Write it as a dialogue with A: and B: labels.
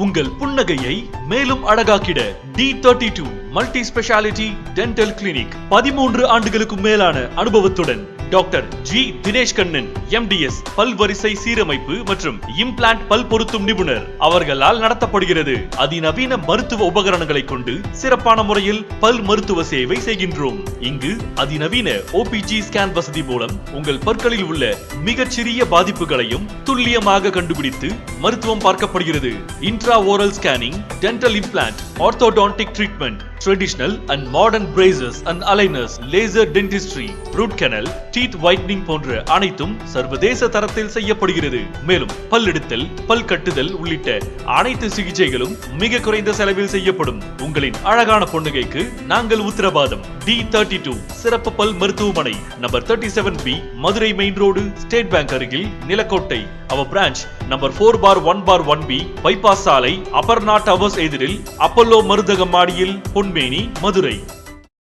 A: உங்கள் புன்னகையை மேலும் அழகாக்கிட D32 multi speciality dental clinic 13 ஆண்டுகளுக்கு மேலான அனுபவத்துடன் doctor G Dinesh Kannan MDS பல்வரிசை சீரமைப்பு மற்றும் இம்ப்ளான்ட் பல் பொருத்தும் நிபுணர் அவர்களால் நடத்தப்படுகிறது. அதிநவீன மருத்துவ உபகரணங்களை கொண்டு சிறப்பான முறையில் பல் மருத்துவ சேவை செய்கின்றோம். இங்கு அதிநவீன OPG ஸ்கேன் வசதி மூலம் உங்கள் பற்களில் உள்ள மிகச்சிறிய பாதிப்புகளையும் துல்லியமாக கண்டுபிடித்து மருத்துவம் பார்க்கப்படுகிறது. Intra oral scanning, dental implant, orthodontic treatment, traditional and modern braces and aligners, laser dentistry, root canal, teeth whitening போன்ற அனைத்தும் சர்வதேச தரத்தில் செய்யப்படுகிறது. மேலும் பல் எடுத்தல், பல் கட்டுதல் உள்ளிட்ட அனைத்து சிகிச்சைகளும் மிக குறைந்த செலவில் செய்யப்படும். உங்களின் அழகான பொன்னுகைக்கு நாங்கள் உத்தரவாதம். D32 சிறப்பு பல் மருத்துவமனை, number 37B, Madurai main road, state bank அருகில், Nilakottai. Our branch number 4/1/1B, bypass சாலை, அபர்ணா டவர்ஸ் எதிரில், அப்பல்லோ மருந்தகம் மாடியில், பொன்மேனி, மதுரை.